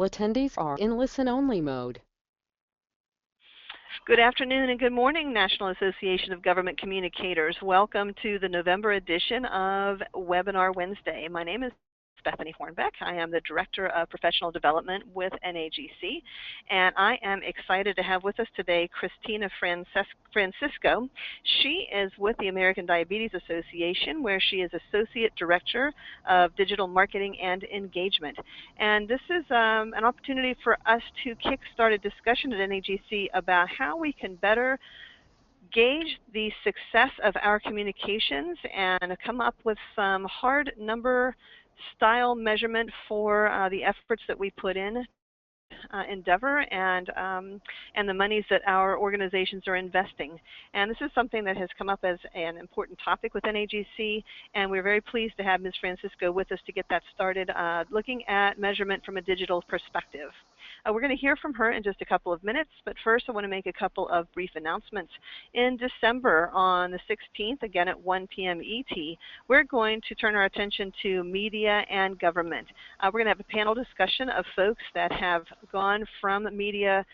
Attendees are in listen-only mode. Good afternoon and good morning, National Association of Government Communicators. Welcome to the November edition of Webinar Wednesday. My name is Bethany Hornbeck. I am the Director of Professional Development with NAGC, and I am excited to have with us today Christina Francisco. She is with the American Diabetes Association, where she is Associate Director of Digital Marketing and Engagement. And this is an opportunity for us to kickstart a discussion at NAGC about how we can better gauge the success of our communications and come up with some hard number style measurement for the efforts that we put in endeavor and the monies that our organizations are investing. And this is something that has come up as an important topic with NAGC, and we're very pleased to have Ms. Francisco with us to get that started, looking at measurement from a digital perspective. We're going to hear from her in just a couple of minutes, but first I want to make a couple of brief announcements. In December, on the 16th, again at 1 p.m. ET, we're going to turn our attention to media and government. We're going to have a panel discussion of folks that have gone from the media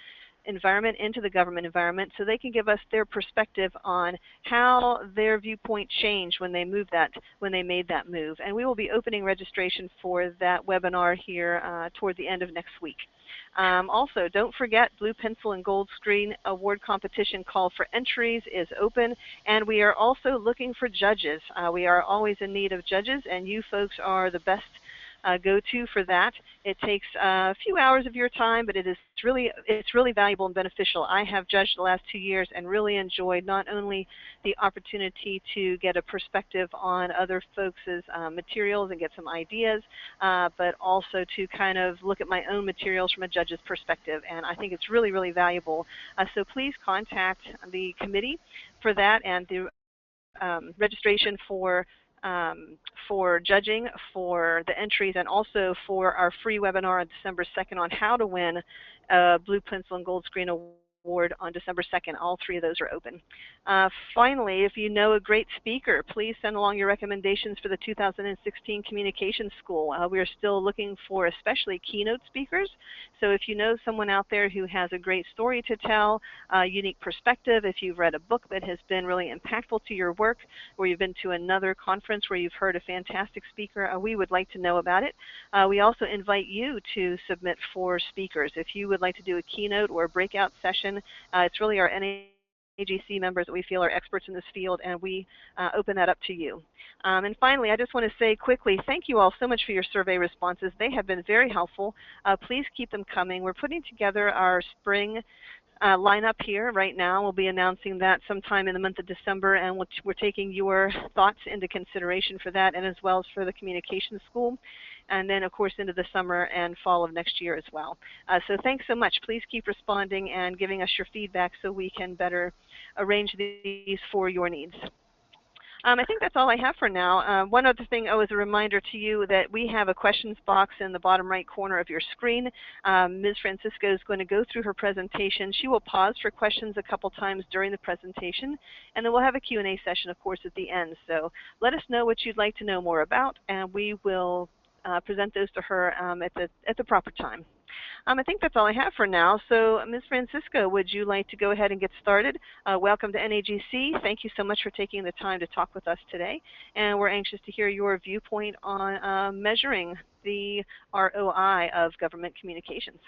environment into the government environment, so they can give us their perspective on how their viewpoint changed when they made that move. And we will be opening registration for that webinar here toward the end of next week. Also, don't forget, Blue Pencil and Gold Screen Award Competition call for entries is open, and we are also looking for judges. We are always in need of judges, and you folks are the best go-to for that. It takes a few hours of your time, but it's really valuable and beneficial. I have judged the last 2 years and really enjoyed not only the opportunity to get a perspective on other folks' materials and get some ideas, but also to kind of look at my own materials from a judge's perspective, and I think it's really valuable. So please contact the committee for that, and the registration for judging, for the entries, and also for our free webinar on December 2nd on how to win a Blue Pencil and Gold Screen Award on December 2nd. All three of those are open. Finally, if you know a great speaker, please send along your recommendations for the 2016 Communications School. We are still looking for especially keynote speakers. So if you know someone out there who has a great story to tell, unique perspective, if you've read a book that has been really impactful to your work, or you've been to another conference where you've heard a fantastic speaker, we would like to know about it. We also invite you to submit for speakers. If you would like to do a keynote or a breakout session, it's really our NAGC members that we feel are experts in this field, and we open that up to you. And finally, I just want to say quickly, thank you all so much for your survey responses. They have been very helpful. Please keep them coming. We're putting together our spring lineup here right now. We'll be announcing that sometime in the month of December, and we're taking your thoughts into consideration for that, and as well as for the Communications School, and then of course into the summer and fall of next year as well. So thanks so much. Please keep responding and giving us your feedback so we can better arrange these for your needs. I think that's all I have for now. One other thing, as a reminder to you, that we have a questions box in the bottom right corner of your screen. Ms. Francisco is going to go through her presentation. She will pause for questions a couple times during the presentation, and then we'll have a Q&A session, of course, at the end. So let us know what you'd like to know more about, and we will present those to her at the proper time. I think that's all I have for now. So, Ms. Francisco, would you like to go ahead and get started? Welcome to NAGC. Thank you so much for taking the time to talk with us today. And we're anxious to hear your viewpoint on measuring the ROI of government communications.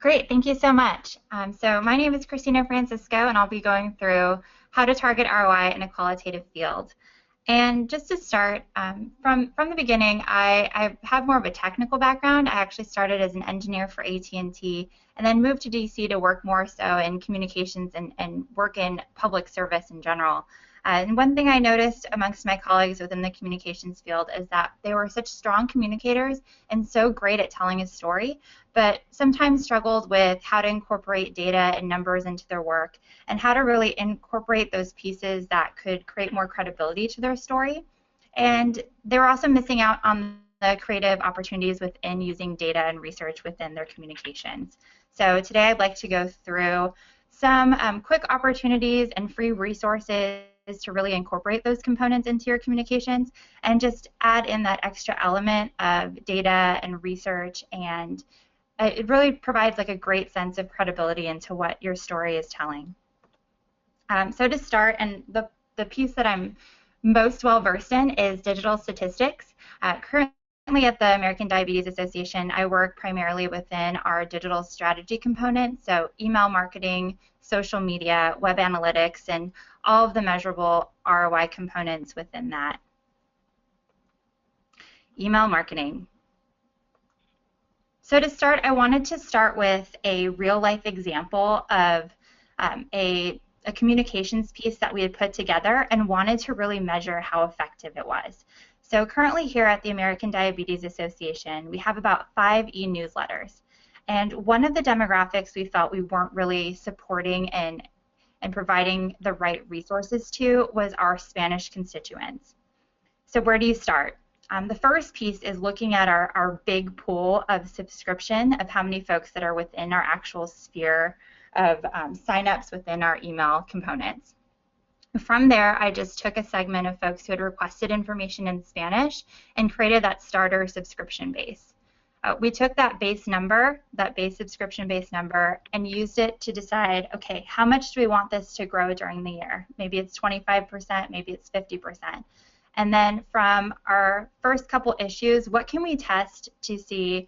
Great, thank you so much. So my name is Christina Francisco, and I'll be going through how to target ROI in a qualitative field. And just to start, from the beginning, I have more of a technical background. I actually started as an engineer for AT&T and then moved to DC to work more so in communications and work in public service in general. And one thing I noticed amongst my colleagues within the communications field is that they were such strong communicators and so great at telling a story, but sometimes struggled with how to incorporate data and numbers into their work and how to really incorporate those pieces that could create more credibility to their story. And they were also missing out on the creative opportunities within using data and research within their communications. So today I'd like to go through some quick opportunities and free resources to really incorporate those components into your communications and just add in that extra element of data and research, and it really provides like a great sense of credibility into what your story is telling. So to start, and the piece that I'm most well versed in is digital statistics. Currently at the American Diabetes Association, I work primarily within our digital strategy component, so email marketing, social media, web analytics, and all of the measurable ROI components within that. Email marketing. So to start, I wanted to start with a real-life example of a communications piece that we had put together and wanted to really measure how effective it was. So currently here at the American Diabetes Association, we have about 5 e-newsletters. And one of the demographics we felt we weren't really supporting and providing the right resources to was our Spanish constituents. So where do you start? The first piece is looking at our big pool of subscription of how many folks that are within our actual sphere of signups within our email components. From there, I just took a segment of folks who had requested information in Spanish and created that starter subscription base. We took that base number, that base subscription base number, and used it to decide, okay, how much do we want this to grow during the year? Maybe it's 25%, maybe it's 50%. And then from our first couple issues, what can we test to see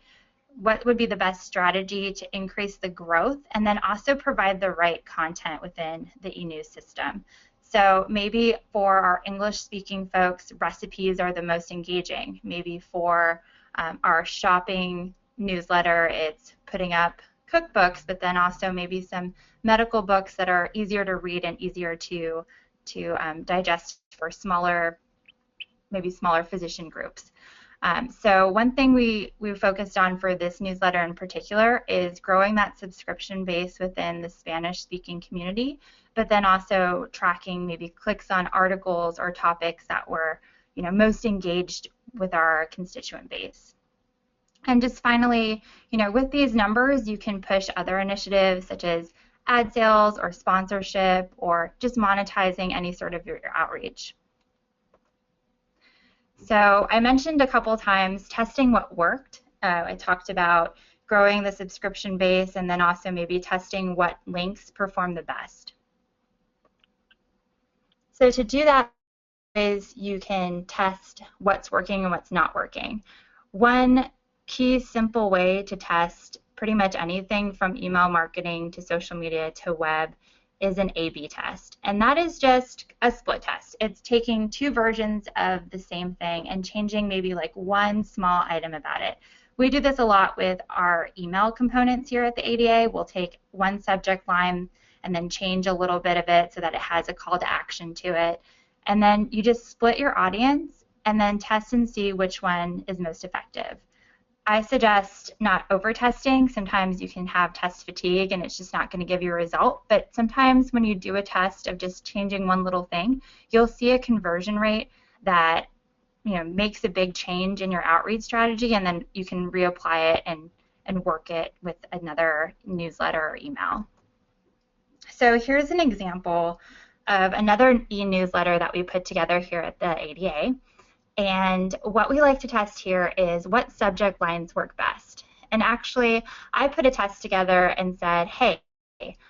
what would be the best strategy to increase the growth, and then also provide the right content within the e-news system. So maybe for our English-speaking folks, recipes are the most engaging. Maybe for our shopping newsletter, it's putting up cookbooks, but then also maybe some medical books that are easier to read and easier to digest for maybe smaller physician groups. So one thing we focused on for this newsletter in particular is growing that subscription base within the Spanish-speaking community, but then also tracking maybe clicks on articles or topics that were, most engaged with our constituent base. And just finally, with these numbers, you can push other initiatives such as ad sales or sponsorship or just monetizing any sort of your outreach. So I mentioned a couple times testing what worked. I talked about growing the subscription base and then also maybe testing what links perform the best. So to do that is you can test what's working and what's not working. One key simple way to test pretty much anything from email marketing to social media to web is an A/B test, and that is just a split test. It's taking 2 versions of the same thing and changing maybe like one small item about it. We do this a lot with our email components here at the ADA. We'll take one subject line and then change a little bit of it so that it has a call to action to it, and then you just split your audience and then test and see which one is most effective. I suggest not over-testing. Sometimes you can have test fatigue and it's just not going to give you a result, but sometimes when you do a test of just changing one little thing, you'll see a conversion rate that makes a big change in your outreach strategy, and then you can reapply it and work it with another newsletter or email. So here's an example of another e-newsletter that we put together here at the ADA. And what we like to test here is what subject lines work best. And actually, I put a test together and said, hey,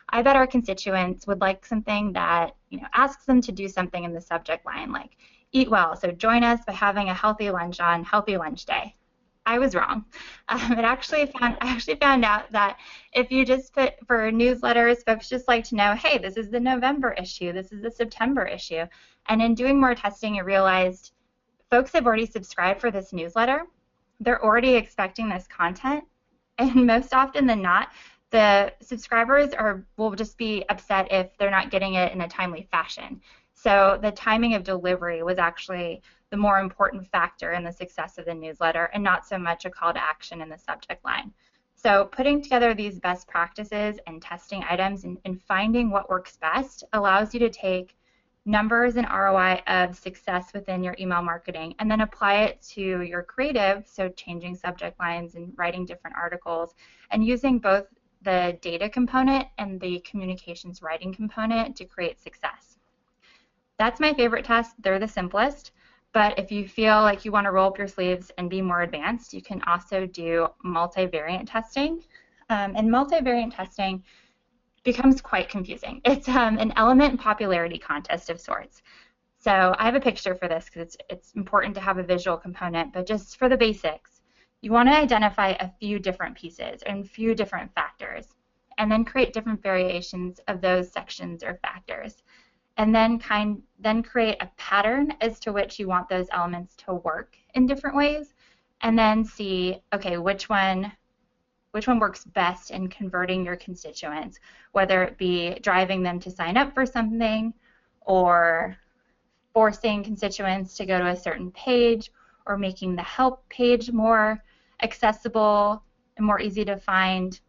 I bet our constituents would like something that asks them to do something in the subject line, like eat well, so join us by having a healthy lunch on Healthy Lunch Day. I was wrong. I actually found out that if you just put for newsletters, folks just like to know, hey, this is the November issue, this is the September issue. And in doing more testing, I realized folks have already subscribed for this newsletter. They're already expecting this content, and most often than not, the subscribers will just be upset if they're not getting it in a timely fashion. So the timing of delivery was actually the more important factor in the success of the newsletter, and not so much a call to action in the subject line. So putting together these best practices and testing items and finding what works best allows you to take numbers and ROI of success within your email marketing and then apply it to your creative, so changing subject lines and writing different articles, and using both the data component and the communications writing component to create success. That's my favorite test. They're the simplest. But if you feel like you want to roll up your sleeves and be more advanced, you can also do multivariate testing. And multivariate testing becomes quite confusing. It's an element popularity contest of sorts. So I have a picture for this because it's important to have a visual component, but just for the basics, you want to identify a few different pieces and a few different factors, and then create different variations of those sections or factors. And then create a pattern as to which you want those elements to work in different ways, and then see, okay, which one works best in converting your constituents, whether it be driving them to sign up for something, or forcing constituents to go to a certain page, or making the help page more accessible and more easy to find.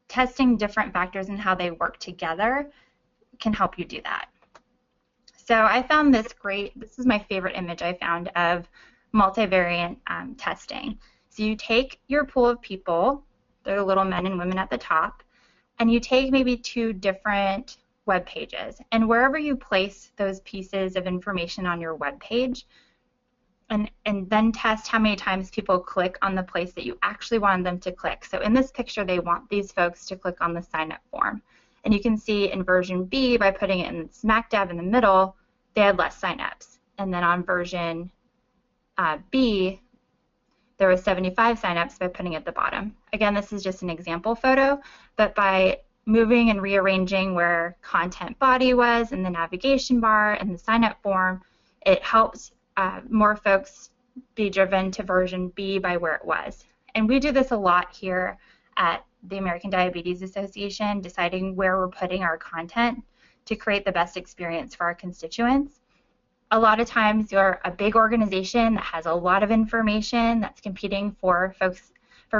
Testing different factors and how they work together can help you do that. So I found this is my favorite image I found of multivariate testing. So you take your pool of people, the little men and women at the top, and you take maybe 2 different web pages, and wherever you place those pieces of information on your web page, and then test how many times people click on the place that you actually wanted them to click. So in this picture, they want these folks to click on the sign-up form. And you can see in version B, by putting it in smack dab in the middle, they had less signups. And then on version B, there was 75 signups by putting it at the bottom. Again, this is just an example photo, but by moving and rearranging where content body was in the navigation bar and the sign-up form, it helps more folks be driven to version B by where it was. And we do this a lot here at the American Diabetes Association, deciding where we're putting our content to create the best experience for our constituents. A lot of times you're a big organization that has a lot of information that's competing for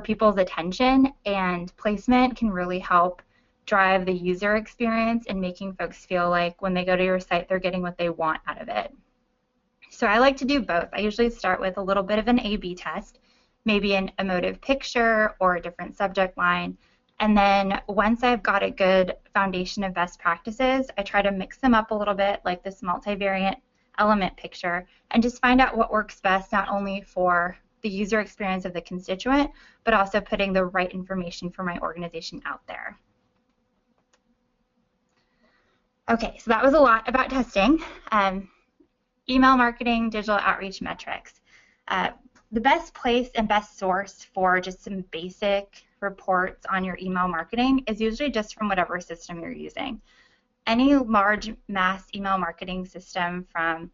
people's attention, and placement can really help drive the user experience and making folks feel like when they go to your site they're getting what they want out of it. So I like to do both. I usually start with a little bit of an A/B test, maybe an emotive picture or a different subject line. And then once I've got a good foundation of best practices, I try to mix them up a little bit, like this multivariate element picture, and just find out what works best, not only for the user experience of the constituent, but also putting the right information for my organization out there. Okay, so that was a lot about testing. Email marketing, digital outreach metrics. The best place and best source for just some basic reports on your email marketing is usually just from whatever system you're using. Any large mass email marketing system, from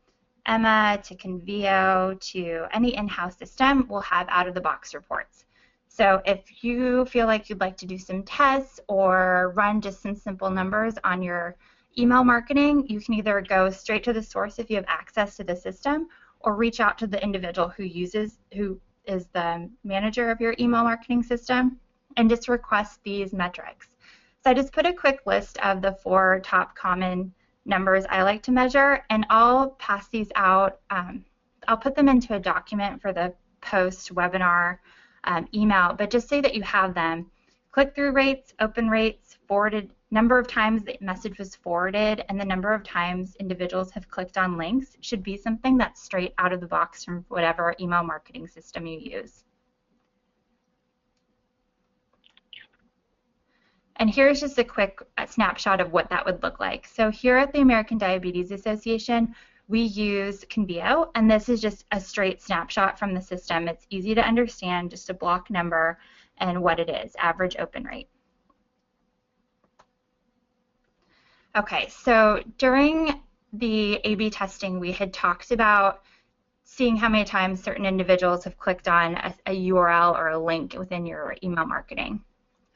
Emma to Convio to any in-house system, will have out-of-the-box reports. So if you feel like you'd like to do some tests or run just some simple numbers on your email marketing, you can either go straight to the source if you have access to the system, or reach out to the individual who is the manager of your email marketing system and just request these metrics. So I just put a quick list of the 4 top common numbers I like to measure, and I'll pass these out. I'll put them into a document for the post-webinar email, but just say that you have them. Click-through rates, open rates, forwarded, number of times the message was forwarded, and the number of times individuals have clicked on links should be something that's straight out of the box from whatever email marketing system you use. And here's just a quick snapshot of what that would look like. So here at the American Diabetes Association, we use Convio, and this is just a straight snapshot from the system. It's easy to understand, just a block number and what it is, average open rate. Okay, so during the A/B testing, we had talked about seeing how many times certain individuals have clicked on a URL or a link within your email marketing.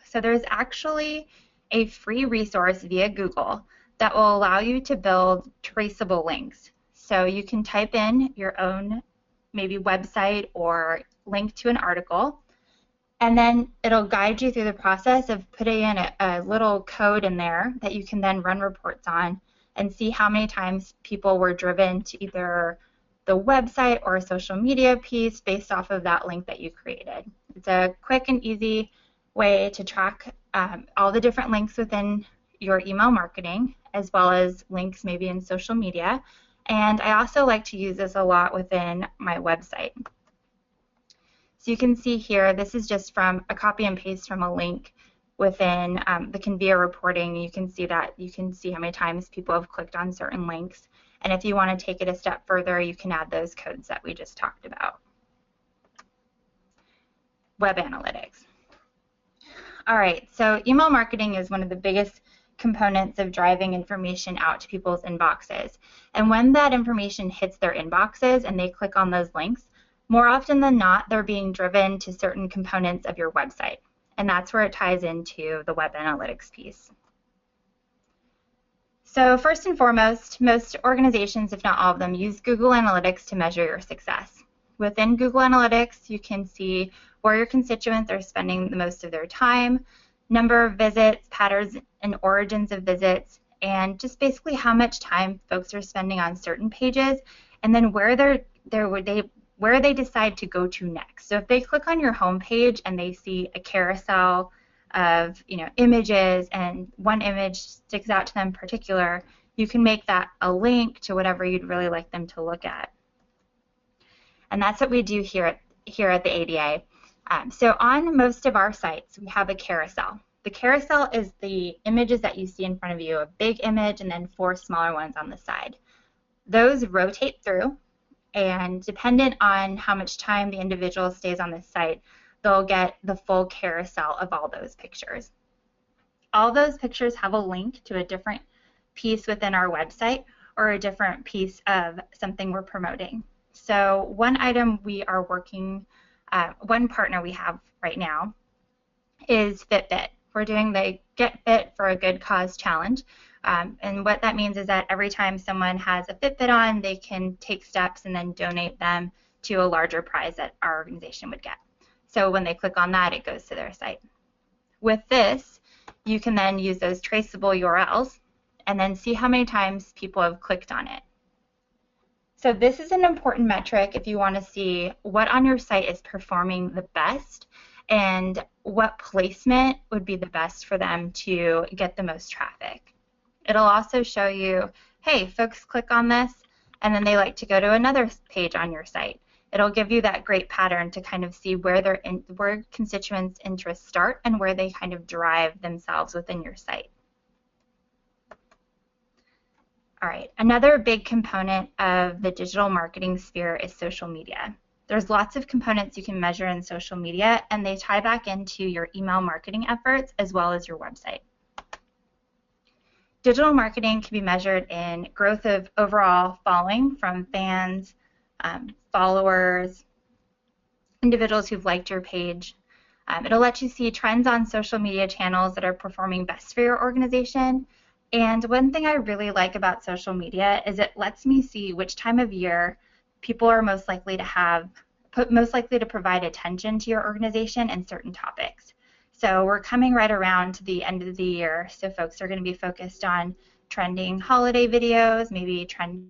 So there's actually a free resource via Google that will allow you to build traceable links. So you can type in your own maybe website or link to an article, and then it'll guide you through the process of putting in a little code in there that you can then run reports on and see how many times people were driven to either the website or a social media piece based off of that link that you created. It's a quick and easy way to track all the different links within your email marketing, as well as links maybe in social media. And I also like to use this a lot within my website. So you can see here, this is just from a copy and paste from a link within the Conveyor reporting. You can see how many times people have clicked on certain links. And if you want to take it a step further, you can add those codes that we just talked about. Web analytics. All right, so email marketing is one of the biggest components of driving information out to people's inboxes. And when that information hits their inboxes and they click on those links, more often than not, they're being driven to certain components of your website. And that's where it ties into the web analytics piece. So first and foremost, most organizations, if not all of them, use Google Analytics to measure your success. Within Google Analytics, you can see where your constituents are spending the most of their time, number of visits, patterns and origins of visits, and just basically how much time folks are spending on certain pages, and then where they decide to go to next. So if they click on your home page and they see a carousel of images and one image sticks out to them in particular, you can make that a link to whatever you'd really like them to look at. And that's what we do here at the ADA. So on most of our sites, we have a carousel. The carousel is the images that you see in front of you, a big image and then 4 smaller ones on the side. Those rotate through, and dependent on how much time the individual stays on the site, they'll get the full carousel of all those pictures. All those pictures have a link to a different piece within our website or a different piece of something we're promoting. So one item we are working, one partner we have right now is Fitbit. We're doing the Get Fit for a Good Cause challenge. And what that means is that every time someone has a Fitbit on, they can take steps and then donate them to a larger prize that our organization would get. So when they click on that, it goes to their site. With this, you can then use those traceable URLs and then see how many times people have clicked on it. So this is an important metric if you want to see what on your site is performing the best and what placement would be the best for them to get the most traffic. It'll also show you, hey, folks click on this and then they like to go to another page on your site. It'll give you that great pattern to kind of see where constituents' interests start and where they kind of drive themselves within your site. All right, another big component of the digital marketing sphere is social media. There's lots of components you can measure in social media, and they tie back into your email marketing efforts as well as your website. Digital marketing can be measured in growth of overall following from fans, followers, individuals who've liked your page. It'll let you see trends on social media channels that are performing best for your organization. And one thing I really like about social media is it lets me see which time of year people are most likely to provide attention to your organization and certain topics. So we're coming right around to the end of the year, so folks are going to be focused on trending holiday videos, maybe Trend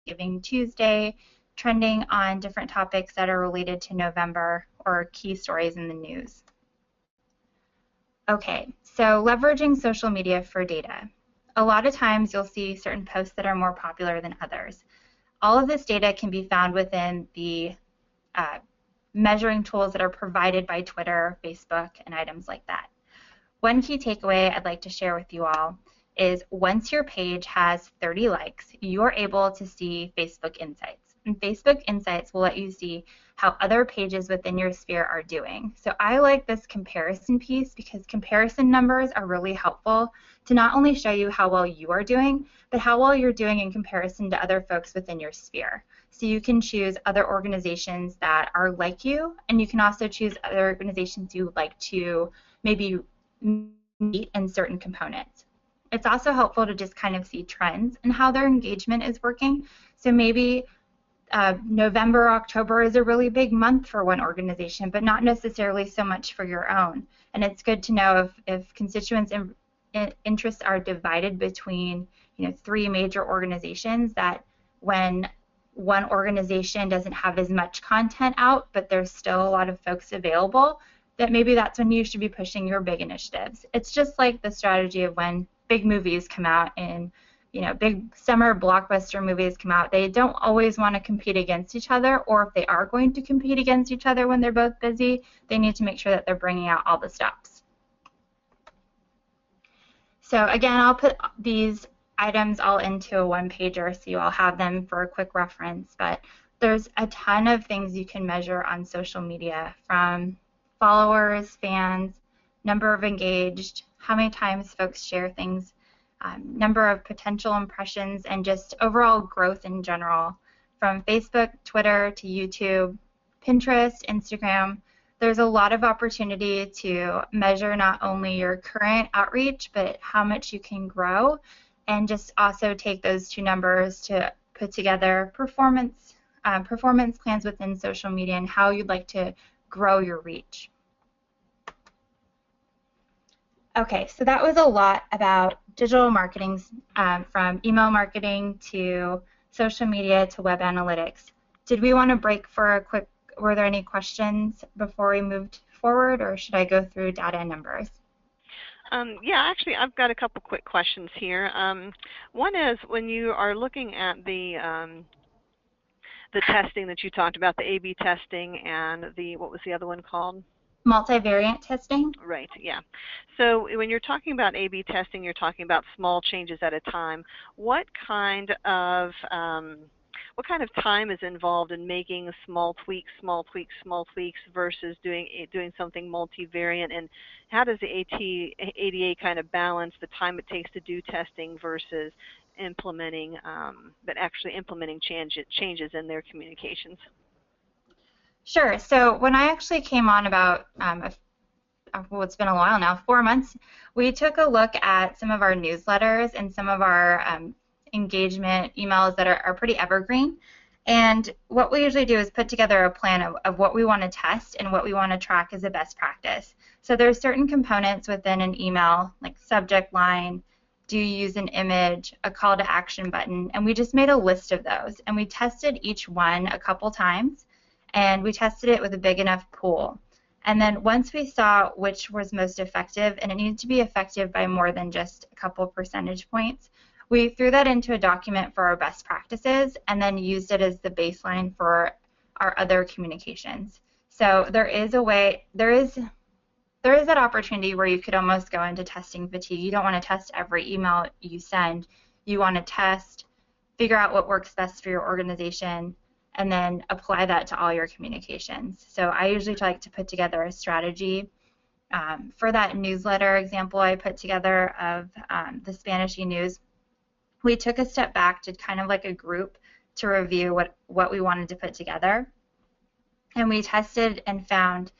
Giving Tuesday, trending on different topics that are related to November or key stories in the news. Okay, so leveraging social media for data. A lot of times you'll see certain posts that are more popular than others. All of this data can be found within the measuring tools that are provided by Twitter, Facebook, and items like that. One key takeaway I'd like to share with you all is once your page has 30 likes, you're able to see Facebook Insights. And Facebook Insights will let you see how other pages within your sphere are doing. So I like this comparison piece because comparison numbers are really helpful to not only show you how well you are doing, but how well you're doing in comparison to other folks within your sphere. So you can choose other organizations that are like you, and you can also choose other organizations you would like to maybe meet in certain components. It's also helpful to just kind of see trends and how their engagement is working. So maybe November, October is a really big month for one organization, but not necessarily so much for your own. And it's good to know if constituents' interests are divided between 3 major organizations, that when one organization doesn't have as much content out, but there's still a lot of folks available, that maybe that's when you should be pushing your big initiatives. It's just like the strategy of when big movies come out in big summer blockbuster movies come out, they don't always want to compete against each other, or if they are going to compete against each other when they're both busy, they need to make sure that they're bringing out all the stops. So again, I'll put these items all into a one-pager so you all have them for a quick reference, but there's a ton of things you can measure on social media, from followers, fans, number of engaged, how many times folks share things, number of potential impressions, and just overall growth in general, from Facebook, Twitter, to YouTube, Pinterest, Instagram. There's a lot of opportunity to measure not only your current outreach, but how much you can grow, and just also take those two numbers to put together performance plans within social media and how you'd like to grow your reach. Okay, so that was a lot about digital marketing, from email marketing to social media to web analytics. Did we want to break for a quick, were there any questions before we moved forward, or should I go through data and numbers? Yeah, actually, I've got a couple quick questions here. One is, when you are looking at the testing that you talked about, the A/B testing and the, what was the other one called? Multivariate testing? Right, yeah. So when you're talking about A/B testing, you're talking about small changes at a time. What kind of time is involved in making small tweaks versus doing something multivariate? And how does the ADA kind of balance the time it takes to do testing versus implementing, changes in their communications? Sure. So when I actually came on about, well, it's been a while now, 4 months, we took a look at some of our newsletters and some of our engagement emails that are pretty evergreen. And what we usually do is put together a plan of what we want to test and what we want to track as a best practice. So there's certain components within an email, like subject line, do you use an image, a call to action button, and we just made a list of those. And we tested each one a couple times, and we tested it with a big enough pool. And then once we saw which was most effective, and it needed to be effective by more than just a couple percentage points, we threw that into a document for our best practices and then used it as the baseline for our other communications. So there is that opportunity where you could almost go into testing fatigue. You don't want to test every email you send. You want to test, figure out what works best for your organization, and then apply that to all your communications. So I usually like to put together a strategy. For that newsletter example I put together of the Spanish e-news, we took a step back to kind of like a group to review what we wanted to put together. And we tested and found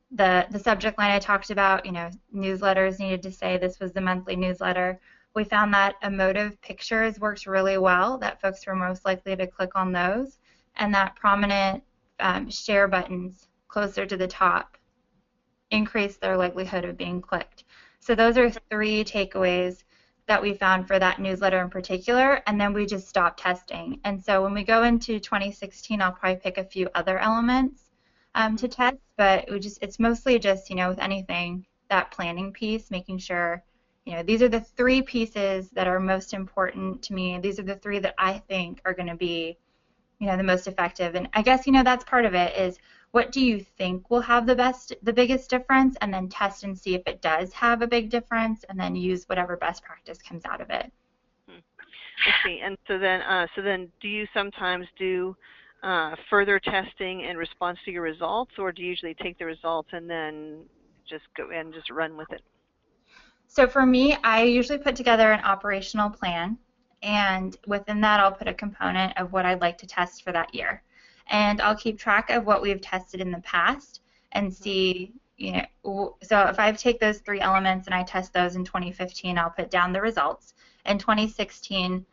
the subject line I talked about, newsletters needed to say this was the monthly newsletter. We found that emotive pictures worked really well, that folks were most likely to click on those, and that prominent share buttons closer to the top increased their likelihood of being clicked. So those are 3 takeaways that we found for that newsletter in particular, and then we just stopped testing. And so when we go into 2016, I'll probably pick a few other elements to test, but it's mostly just, with anything, that planning piece, making sure, these are the 3 pieces that are most important to me. These are the 3 that I think are going to be, the most effective. And I guess, that's part of it is, what do you think will have the biggest difference, and then test and see if it does have a big difference, and then use whatever best practice comes out of it. I see. And so then do you sometimes do further testing in response to your results, or do you usually take the results and then just go and just run with it? So for me, I usually put together an operational plan, and within that I'll put a component of what I'd like to test for that year. And I'll keep track of what we've tested in the past and see, so if I take those 3 elements and I test those in 2015, I'll put down the results. In 2016,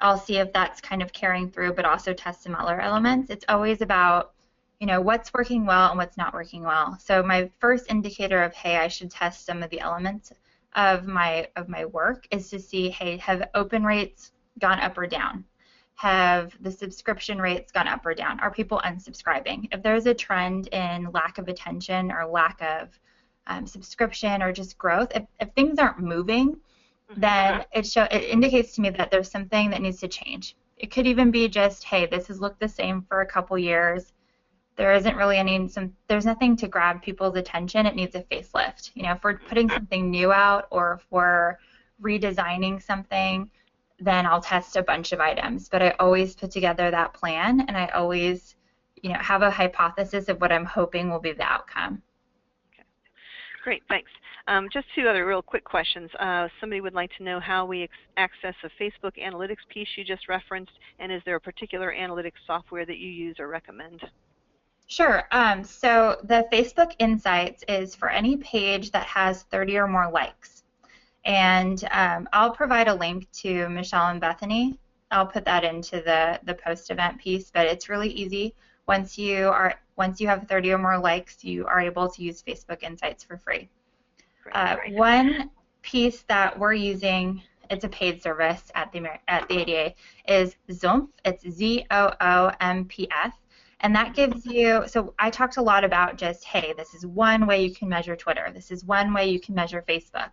I'll see if that's kind of carrying through, but also test some other elements. It's always about, what's working well and what's not working well. So my first indicator of, hey, I should test some of the elements of my work is to see, hey, have open rates gone up or down? Have the subscription rates gone up or down? Are people unsubscribing? If there's a trend in lack of attention or lack of subscription or just growth, if things aren't moving, then it indicates to me that there's something that needs to change. It could even be just, hey, this has looked the same for a couple years. There isn't really there's nothing to grab people's attention. It needs a facelift. You know, if we're putting something new out or if we're redesigning something, then I'll test a bunch of items. But I always put together that plan, and I always, you know, have a hypothesis of what I'm hoping will be the outcome. Okay. Great, thanks. Just two other real quick questions. Somebody would like to know how we access the Facebook analytics piece you just referenced, and is there a particular analytics software that you use or recommend? Sure. So the Facebook Insights is for any page that has 30 or more likes. And I'll provide a link to Michelle and Bethany. I'll put that into the post-event piece, but it's really easy. Once you have 30 or more likes, you are able to use Facebook Insights for free. Great. One piece that we're using, it's a paid service at the ADA, is Zoomph. It's ZOOMPF. And that gives you, so I talked a lot about just, hey, this is one way you can measure Twitter. This is one way you can measure Facebook.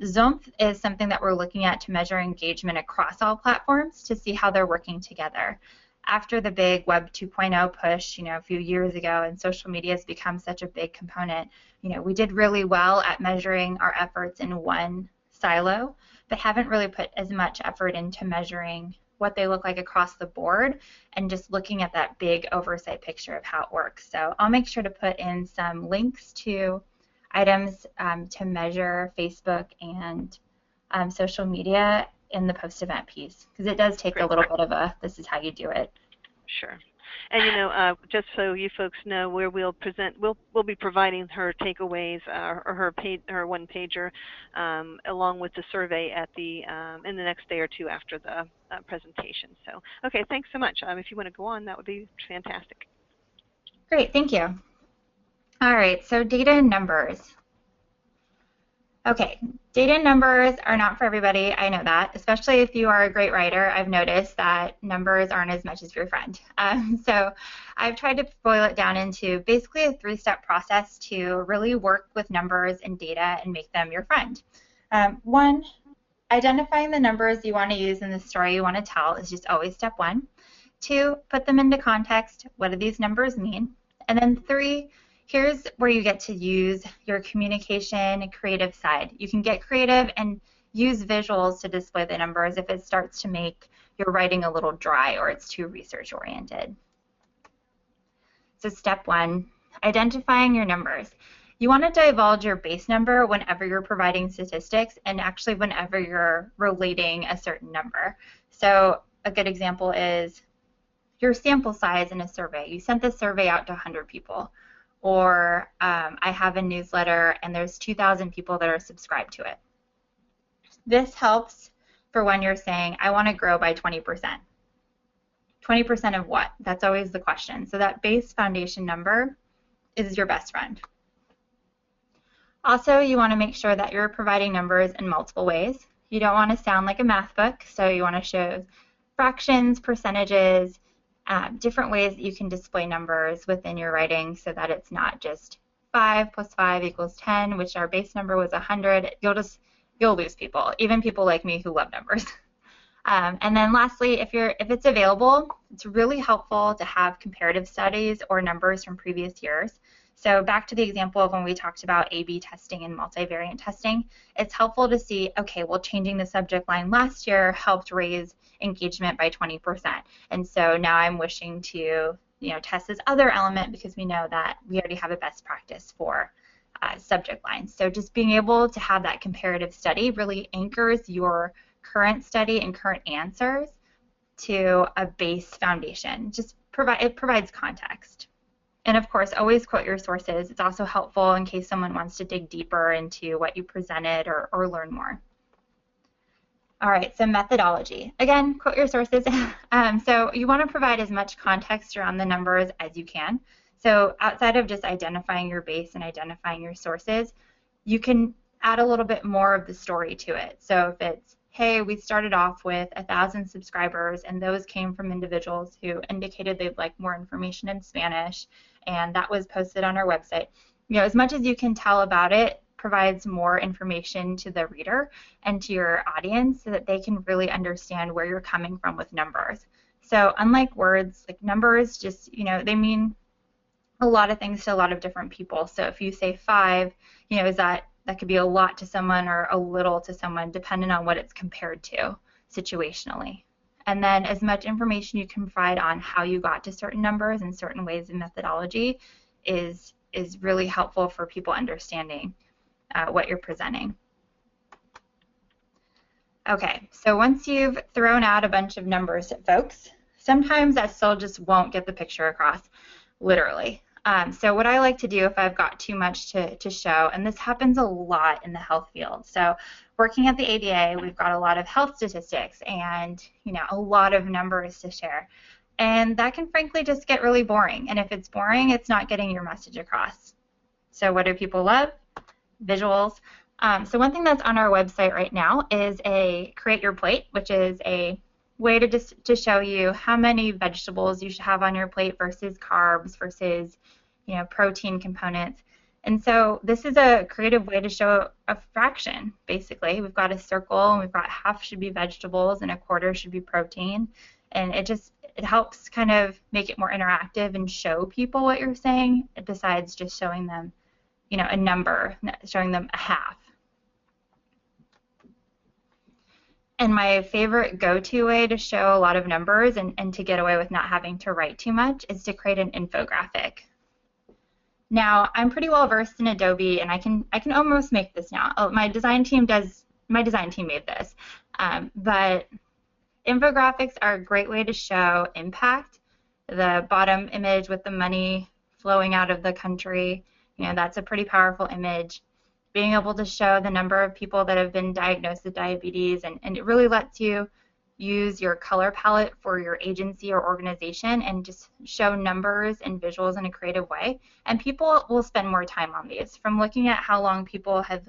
Zoomph is something that we're looking at to measure engagement across all platforms to see how they're working together. After the big Web 2.0 push, you know, a few years ago, and social media has become such a big component, you know, we did really well at measuring our efforts in one silo, but haven't really put as much effort into measuring what they look like across the board and just looking at that big oversight picture of how it works. So I'll make sure to put in some links to items to measure Facebook and social media in the post-event piece, because it does take a little bit of a, this is how you do it. Sure. And you know, just so you folks know, where we'll be providing her takeaways or her one pager along with the survey at in the next day or two after the presentation. So, okay, thanks so much. If you want to go on, that would be fantastic. Great, thank you. All right, so data and numbers. Okay, data and numbers are not for everybody, I know that, especially if you are a great writer. I've noticed that numbers aren't as much as your friend. So I've tried to boil it down into basically a three-step process to really work with numbers and data and make them your friend. One, identifying the numbers you want to use in the story you want to tell is just always step one. Two, put them into context. What do these numbers mean? And then three, here's where you get to use your communication and creative side. You can get creative and use visuals to display the numbers if it starts to make your writing a little dry or it's too research oriented. So step one, identifying your numbers. You want to divulge your base number whenever you're providing statistics and actually whenever you're relating a certain number. So a good example is your sample size in a survey. You sent the survey out to 100 people. Or I have a newsletter and there's 2,000 people that are subscribed to it. This helps for when you're saying, I want to grow by 20%. 20% of what? That's always the question. So that base foundation number is your best friend. Also, you want to make sure that you're providing numbers in multiple ways. You don't want to sound like a math book, so you want to show fractions, percentages, different ways that you can display numbers within your writing so that it's not just 5 plus 5 equals 10, which our base number was 100. You'll lose people, even people like me who love numbers. And then lastly, if it's available, it's really helpful to have comparative studies or numbers from previous years. So back to the example of when we talked about A/B testing and multivariate testing, it's helpful to see, okay, well, changing the subject line last year helped raise engagement by 20%. And so now I'm wishing to, test this other element because we know that we already have a best practice for subject lines. So just being able to have that comparative study really anchors your current study and current answers to a base foundation. It provides context. And of course, always quote your sources. It's also helpful in case someone wants to dig deeper into what you presented or learn more. All right, so methodology. Again, quote your sources. So you want to provide as much context around the numbers as you can. So outside of just identifying your base and identifying your sources, you can add a little bit more of the story to it. So if it's, hey, we started off with 1,000 subscribers, and those came from individuals who indicated they'd like more information in Spanish, and that was posted on our website. As much as you can tell about it, provides more information to the reader and to your audience so that they can really understand where you're coming from with numbers. So unlike words, like numbers just, they mean a lot of things to a lot of different people. So if you say 5, is that could be a lot to someone or a little to someone, depending on what it's compared to situationally. And then as much information you can provide on how you got to certain numbers and certain ways of methodology is really helpful for people understanding what you're presenting. Okay, so once you've thrown out a bunch of numbers at folks, sometimes that still just won't get the picture across, literally. So what I like to do if I've got too much to show, and this happens a lot in the health field. So working at the ADA, we've got a lot of health statistics and a lot of numbers to share. And that can frankly just get really boring. And if it's boring, it's not getting your message across. So what do people love? Visuals. So one thing that's on our website right now is a Create Your Plate, which is a way to show you how many vegetables you should have on your plate versus carbs versus protein components. And so this is a creative way to show a fraction, basically. We've got a circle, and we've got half should be vegetables and a quarter should be protein. And it helps kind of make it more interactive and show people what you're saying, besides just showing them, a number, showing them a half. And my favorite go-to way to show a lot of numbers and to get away with not having to write too much is to create an infographic. Now, I'm pretty well versed in Adobe, and I can almost make this now. Oh, my design team made this, but infographics are a great way to show impact. The bottom image with the money flowing out of the country, that's a pretty powerful image. Being able to show the number of people that have been diagnosed with diabetes, and it really lets you use your color palette for your agency or organization and just show numbers and visuals in a creative way. And people will spend more time on these. From looking at how long people have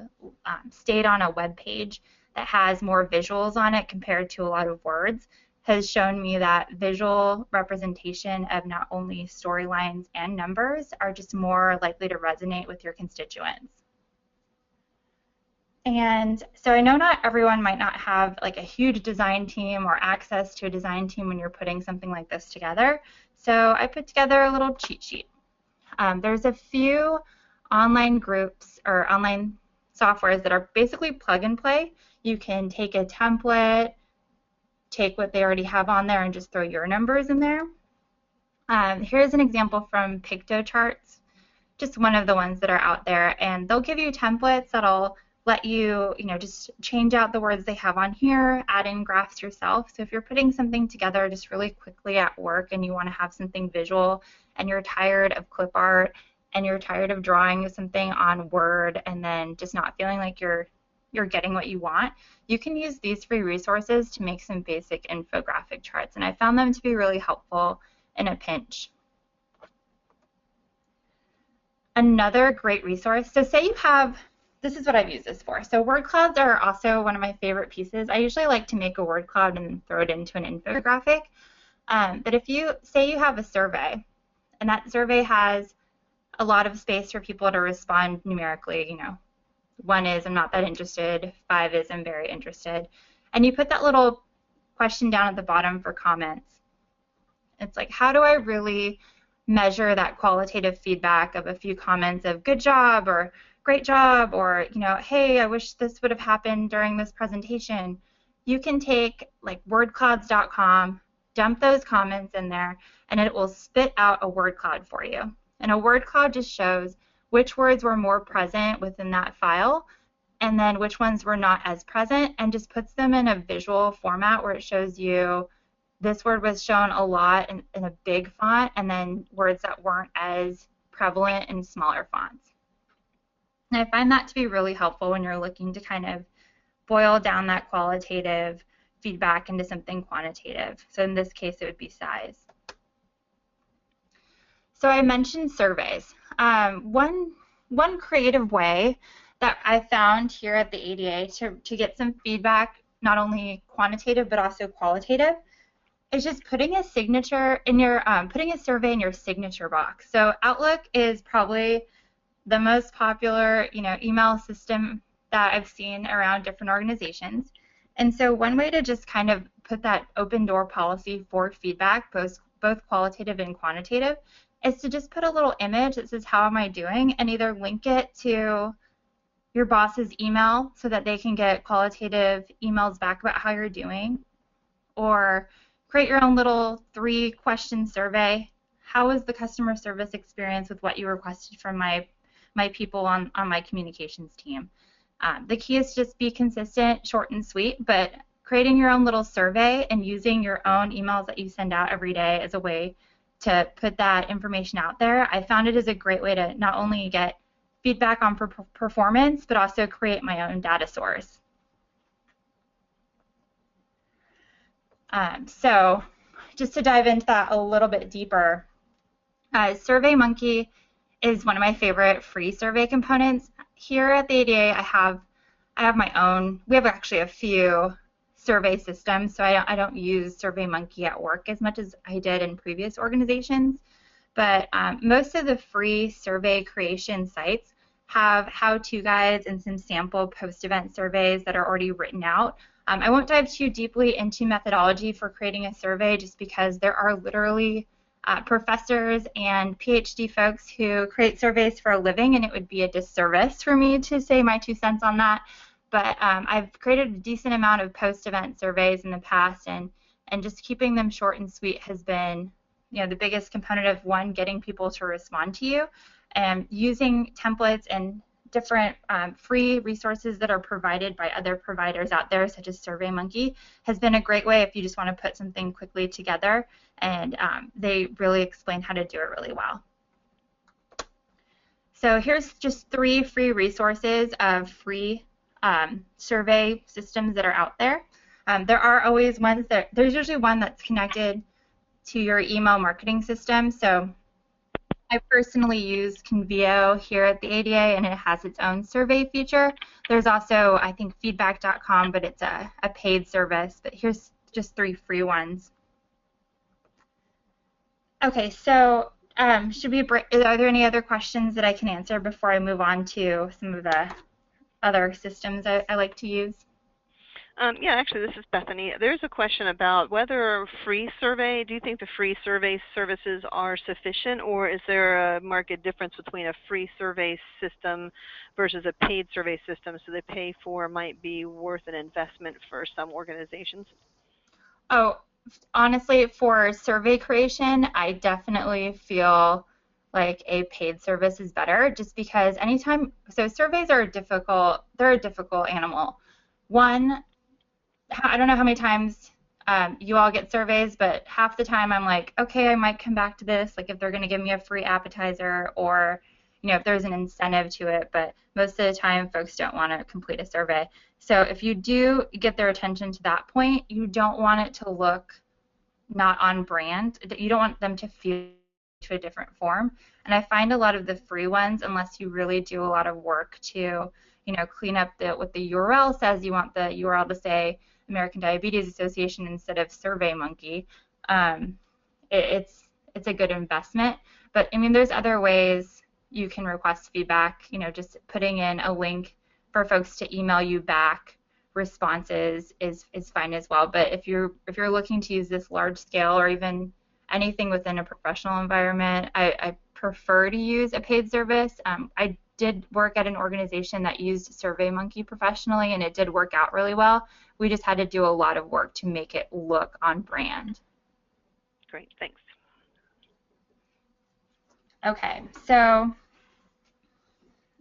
stayed on a web page that has more visuals on it compared to a lot of words has shown me that visual representation of not only storylines and numbers are just more likely to resonate with your constituents. And so I know not everyone might not have like a huge design team or access to a design team when you're putting something like this together. So I put together a little cheat sheet. There's a few online groups or online softwares that are basically plug and play. You can take a template, take what they already have on there, and just throw your numbers in there. Here's an example from PictoCharts, just one of the ones that are out there, and they'll give you templates that'll let you, just change out the words they have on here, add in graphs yourself. So if you're putting something together just really quickly at work and you want to have something visual and you're tired of clip art and you're tired of drawing something on Word and then just not feeling like you're getting what you want, you can use these free resources to make some basic infographic charts. And I found them to be really helpful in a pinch. Another great resource, so say you have, this is what I've used this for. So word clouds are also one of my favorite pieces. I usually like to make a word cloud and throw it into an infographic. But if you say you have a survey, and that survey has a lot of space for people to respond numerically, 1 is I'm not that interested, 5 is I'm very interested, and you put that little question down at the bottom for comments. It's like, how do I really measure that qualitative feedback of a few comments of good job or great job, or hey, I wish this would have happened during this presentation? You can take like wordclouds.com, dump those comments in there, and it will spit out a word cloud for you. And a word cloud just shows which words were more present within that file, and then which ones were not as present, and just puts them in a visual format where it shows you this word was shown a lot in a big font, and then words that weren't as prevalent in smaller fonts. And I find that to be really helpful when you're looking to kind of boil down that qualitative feedback into something quantitative. So in this case, it would be size. So I mentioned surveys. One creative way that I found here at the ADA to get some feedback, not only quantitative but also qualitative, is just putting a signature in your putting a survey in your signature box. So Outlook is probably the most popular, email system that I've seen around different organizations. And so one way to just kind of put that open door policy for feedback, both qualitative and quantitative, is to just put a little image that says, how am I doing? And either link it to your boss's email so that they can get qualitative emails back about how you're doing, or create your own little 3-question survey. How was the customer service experience with what you requested from my people on my communications team? The key is just be consistent, short and sweet, but creating your own little survey and using your own emails that you send out every day as a way to put that information out there. I found it is a great way to not only get feedback on performance, but also create my own data source. So just to dive into that a little bit deeper, SurveyMonkey is one of my favorite free survey components. Here at the ADA, I have my own. We have actually a few survey systems, so I don't use SurveyMonkey at work as much as I did in previous organizations. But most of the free survey creation sites have how-to guides and some sample post-event surveys that are already written out. I won't dive too deeply into methodology for creating a survey just because there are literally professors and PhD folks who create surveys for a living, and it would be a disservice for me to say my 2 cents on that. But I've created a decent amount of post-event surveys in the past, and just keeping them short and sweet has been the biggest component of, one, getting people to respond to you, and using templates and different free resources that are provided by other providers out there, such as SurveyMonkey, has been a great way if you just want to put something quickly together, and they really explain how to do it really well. So here's just 3 free resources of free survey systems that are out there. There are always ones there's usually one that's connected to your email marketing system. So I personally use Convio here at the ADA, and it has its own survey feature. There's also, I think, feedback.com, but it's a paid service. But here's just 3 free ones. Okay, so are there any other questions that I can answer before I move on to some of the other systems I like to use? Yeah, actually, this is Bethany. There's a question about whether free survey, do you think the free survey services are sufficient, or is there a marked difference between a free survey system versus a paid survey system, so the pay for might be worth an investment for some organizations? Oh, honestly, for survey creation, I definitely feel like a paid service is better, just because so surveys are they're a difficult animal. One, I don't know how many times you all get surveys, but half the time I'm like, okay, I might come back to this, like if they're going to give me a free appetizer, or if there's an incentive to it, but most of the time folks don't want to complete a survey. So if you do get their attention to that point, you don't want it to look not on brand. You don't want them to feel to a different form. And I find a lot of the free ones, unless you really do a lot of work to clean up what the URL says, you want the URL to say American Diabetes Association instead of SurveyMonkey, it's a good investment. But I mean, there's other ways you can request feedback, just putting in a link for folks to email you back responses is fine as well. But if you're looking to use this large scale, or even anything within a professional environment, I prefer to use a paid service. I did work at an organization that used SurveyMonkey professionally, and it did work out really well. We just had to do a lot of work to make it look on brand. Great, thanks. Okay, so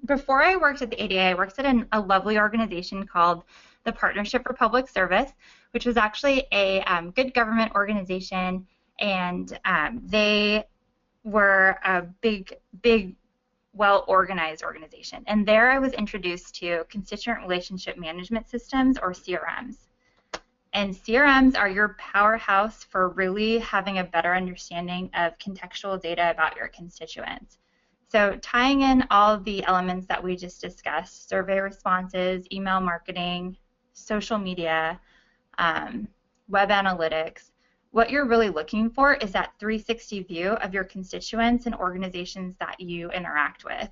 before I worked at the ADA, I worked at a lovely organization called the Partnership for Public Service, which was actually a good government organization, and they were a big, well-organized organization. And there I was introduced to constituent relationship management systems, or CRMs. And CRMs are your powerhouse for really having a better understanding of contextual data about your constituents. So tying in all of the elements that we just discussed, survey responses, email marketing, social media, web analytics, what you're really looking for is that 360 view of your constituents and organizations that you interact with.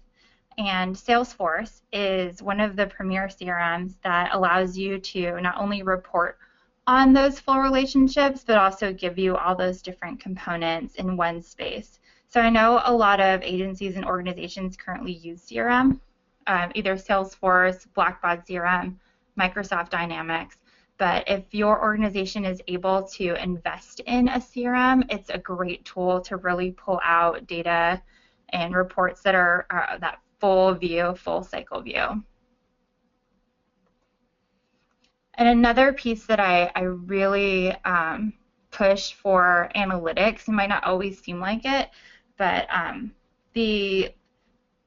And Salesforce is one of the premier CRMs that allows you to not only report on those full relationships, but also give you all those different components in one space. So I know a lot of agencies and organizations currently use CRM, either Salesforce, Blackbaud CRM, Microsoft Dynamics. But if your organization is able to invest in a CRM, it's a great tool to really pull out data and reports that are that full view, full cycle view. And another piece that I really push for analytics, it might not always seem like it, but the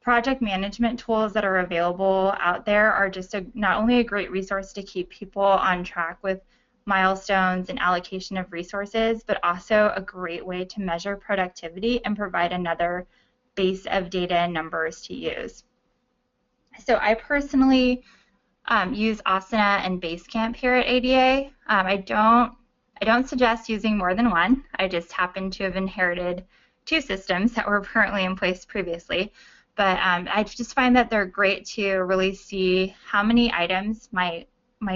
project management tools that are available out there are just not only a great resource to keep people on track with milestones and allocation of resources, but also a great way to measure productivity and provide another base of data and numbers to use. So I personally use Asana and Basecamp here at ADA. I don't suggest using more than one. I just happen to have inherited two systems that were currently in place previously. But I just find that they're great to really see how many items my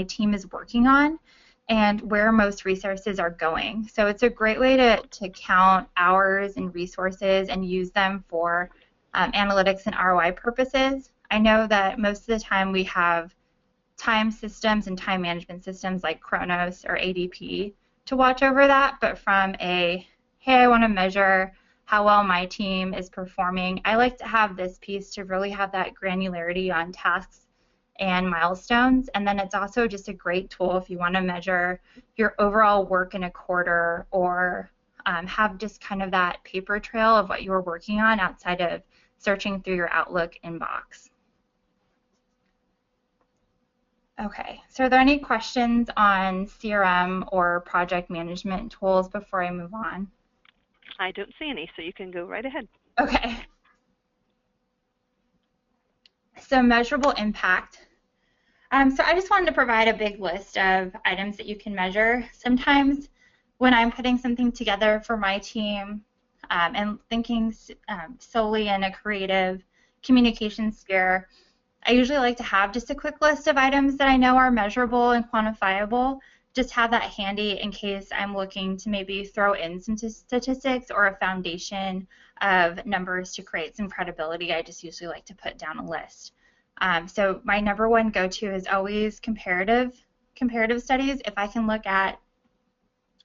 team is working on and where most resources are going. So it's a great way to count hours and resources and use them for analytics and ROI purposes. I know that most of the time we have time systems and time management systems like Kronos or ADP to watch over that, but from a, hey, I want to measure how well my team is performing, I like to have this piece to really have that granularity on tasks and milestones. And then it's also just a great tool if you want to measure your overall work in a quarter or have just kind of that paper trail of what you were working on outside of searching through your Outlook inbox. Okay, so are there any questions on CRM or project management tools before I move on? I don't see any, so you can go right ahead. Okay. So measurable impact. So I just wanted to provide a big list of items that you can measure. Sometimes when I'm putting something together for my team and thinking solely in a creative communication sphere, I usually like to have just a quick list of items that I know are measurable and quantifiable. Just have that handy in case I'm looking to maybe throw in some statistics or a foundation of numbers to create some credibility. I just usually like to put down a list. So my number one go-to is always comparative studies. If I can look at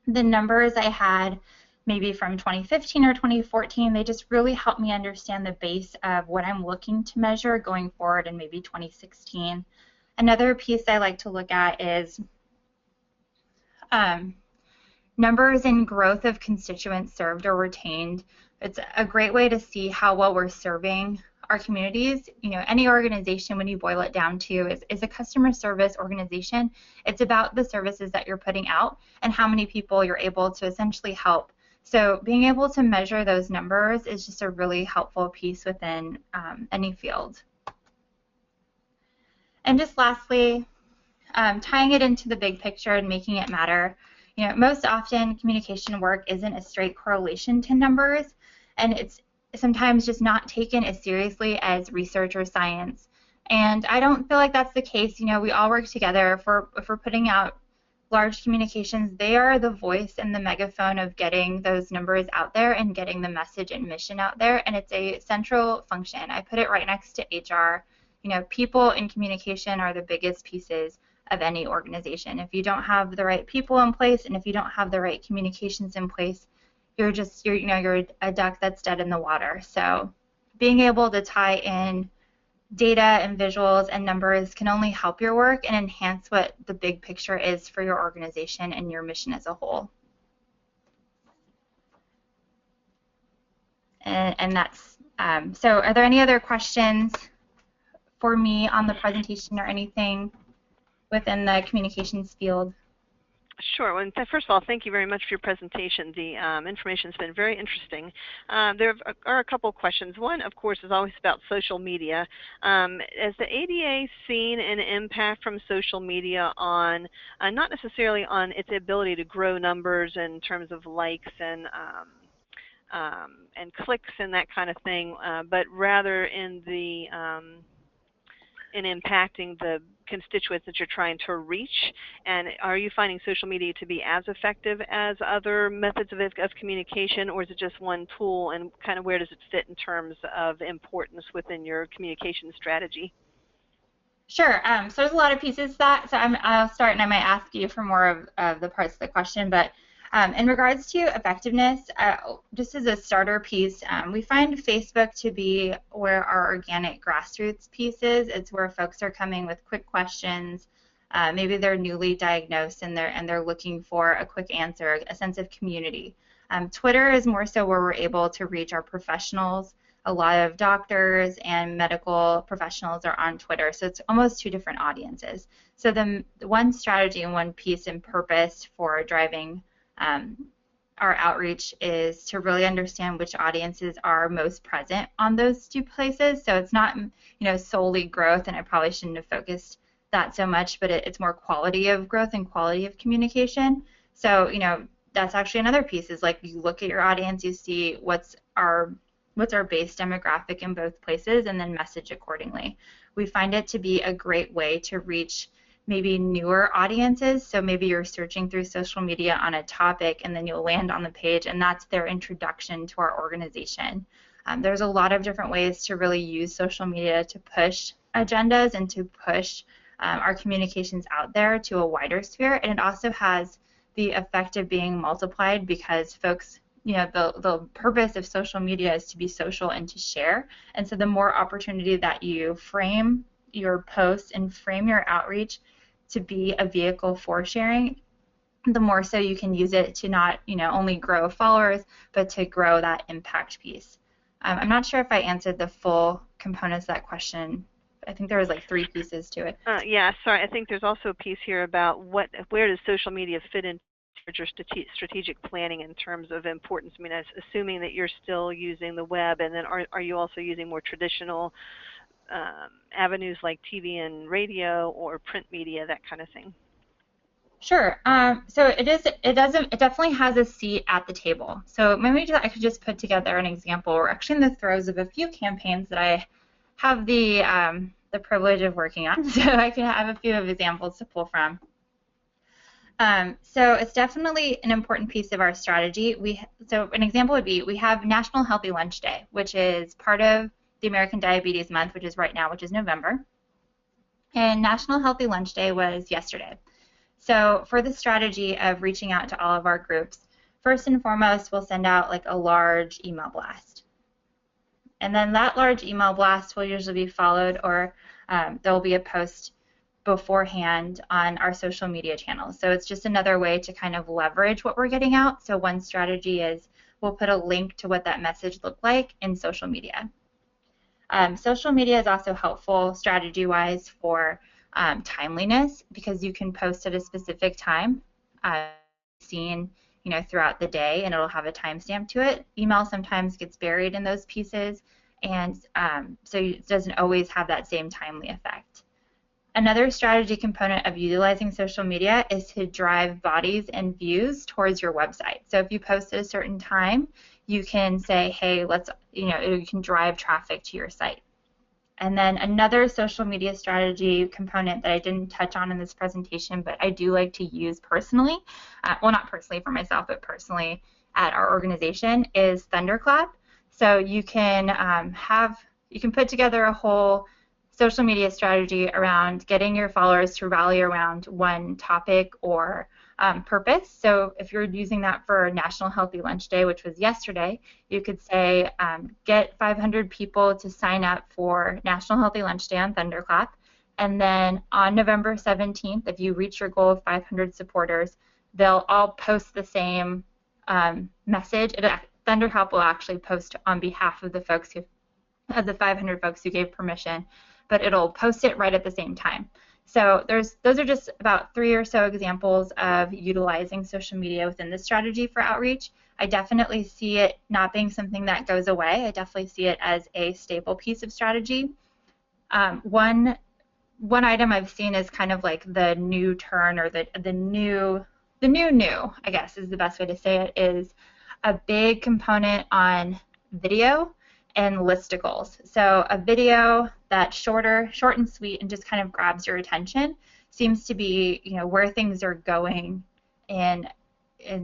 the numbers I had maybe from 2015 or 2014, they just really help me understand the base of what I'm looking to measure going forward in maybe 2016. Another piece I like to look at is numbers in growth of constituents served or retained. It's a great way to see how well we're serving our communities. You know, any organization, when you boil it down to, is a customer service organization. It's about the services that you're putting out and how many people you're able to essentially help. So being able to measure those numbers is just a really helpful piece within any field. And just lastly, tying it into the big picture and making it matter. You know, most often communication work isn't a straight correlation to numbers, and it's sometimes just not taken as seriously as research or science. And I don't feel like that's the case. You know, we all work together. If we're putting out large communications, they are the voice and the megaphone of getting those numbers out there and getting the message and mission out there, and it's a central function. I put it right next to HR. You know, people in communication are the biggest pieces of any organization. If you don't have the right people in place and if you don't have the right communications in place, you're a duck that's dead in the water. So being able to tie in data and visuals and numbers can only help your work and enhance what the big picture is for your organization and your mission as a whole. And that's so are there any other questions for me on the presentation or anything within the communications field? Sure. Well, first of all, thank you very much for your presentation. The information has been very interesting. There are a couple of questions. One, of course, is always about social media. Has the ADA seen an impact from social media on, not necessarily on its ability to grow numbers in terms of likes and and clicks and that kind of thing, but rather in the in impacting the constituents that you're trying to reach? And are you finding social media to be as effective as other methods of communication, or is it just one tool, and kind of where does it fit in terms of importance within your communication strategy? Sure. So there's a lot of pieces to that. So I'll start, and I might ask you for more of the parts of the question. But in regards to effectiveness, just as a starter piece, we find Facebook to be where our organic grassroots piece is. It's where folks are coming with quick questions. Maybe they're newly diagnosed and they're looking for a quick answer, a sense of community. Twitter is more so where we're able to reach our professionals. A lot of doctors and medical professionals are on Twitter, so it's almost two different audiences. So the one strategy and one piece and purpose for driving our outreach is to really understand which audiences are most present on those two places. So it's not, solely growth, and I probably shouldn't have focused that so much, but it's more quality of growth and quality of communication. So, that's actually another piece, is like you look at your audience, you see what's our base demographic in both places, and then message accordingly. We find it to be a great way to reach maybe newer audiences. So maybe you're searching through social media on a topic, and then you'll land on the page, and that's their introduction to our organization. There's a lot of different ways to really use social media to push agendas and to push our communications out there to a wider sphere. And it also has the effect of being multiplied, because folks, the purpose of social media is to be social and to share. And so the more opportunity that you frame your posts and frame your outreach to be a vehicle for sharing, the more so you can use it to not, only grow followers, but to grow that impact piece. I'm not sure if I answered the full components of that question. I think there was like 3 pieces to it. Yeah, sorry. I think there's also a piece here about where does social media fit into your strategic planning in terms of importance. I mean, assuming that you're still using the web, and then are you also using more traditional avenues like TV and radio or print media, that kind of thing? Sure. So it definitely has a seat at the table. So maybe I could just put together an example. We're actually in the throes of a few campaigns that I have the privilege of working on, so I can have a few of examples to pull from. So it's definitely an important piece of our strategy. So an example would be, we have National Healthy Lunch Day, which is part of the American Diabetes Month, which is right now, which is November. And National Healthy Lunch Day was yesterday. So for the strategy of reaching out to all of our groups, first and foremost, we'll send out like a large email blast. And then that large email blast will usually be followed, or there will be a post beforehand on our social media channels. So it's just another way to kind of leverage what we're getting out. So one strategy is we'll put a link to what that message looked like in social media. Social media is also helpful strategy-wise for timeliness, because you can post at a specific time, seen throughout the day, and it'll have a timestamp to it. Email sometimes gets buried in those pieces, and so it doesn't always have that same timely effect. Another strategy component of utilizing social media is to drive bodies and views towards your website. So if you post at a certain time, you can say, hey, you can drive traffic to your site. And then another social media strategy component that I didn't touch on in this presentation, but I do like to use personally, well, not personally for myself, but personally at our organization, is Thunderclap. So you can put together a whole social media strategy around getting your followers to rally around one topic or purpose. So if you're using that for National Healthy Lunch Day, which was yesterday, you could say get 500 people to sign up for National Healthy Lunch Day on Thunderclap, and then on November 17th, if you reach your goal of 500 supporters, they'll all post the same message. Thunderclap will actually post on behalf of the 500 folks who gave permission, but it'll post it right at the same time. So those are just about 3 or so examples of utilizing social media within the strategy for outreach. I definitely see it not being something that goes away. I definitely see it as a staple piece of strategy. One item I've seen is kind of like the new turn, or the new, I guess is the best way to say it, is a big component on video and listicles. So a video that's short and sweet, and just kind of grabs your attention seems to be, where things are going in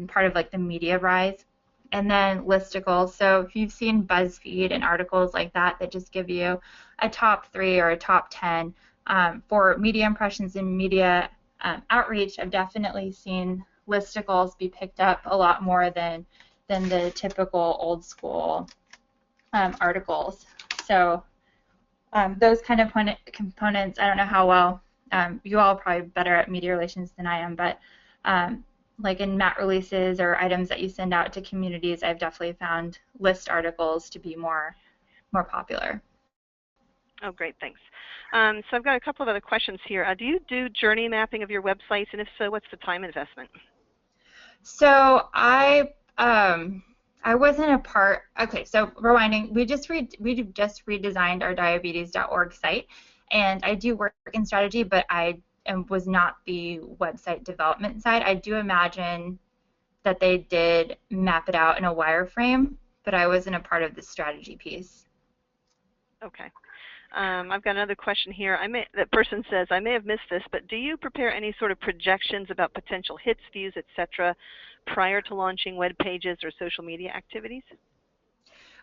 part of like the media rise. And then listicles. So if you've seen BuzzFeed and articles like that that just give you a top 3 or a top 10 for media impressions and media outreach, I've definitely seen listicles be picked up a lot more than the typical old school articles. So those kind of components, I don't know how well, you all are probably better at media relations than I am, but like in mat releases or items that you send out to communities, I've definitely found list articles to be more popular. Oh, great, thanks. So I've got a couple of other questions here. Do you do journey mapping of your websites, and if so, what's the time investment? So I wasn't a part. Okay, so rewinding, we just redesigned our diabetes.org site, and I do work in strategy, but I was not the website development side. I do imagine that they did map it out in a wireframe, but I wasn't a part of the strategy piece. Okay. I've got another question here. That person says, I may have missed this, but do you prepare any sort of projections about potential hits, views, etc., prior to launching web pages or social media activities?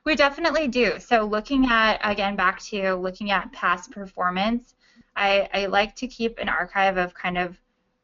We definitely do. So looking at, again, back to looking at past performance, I like to keep an archive of kind of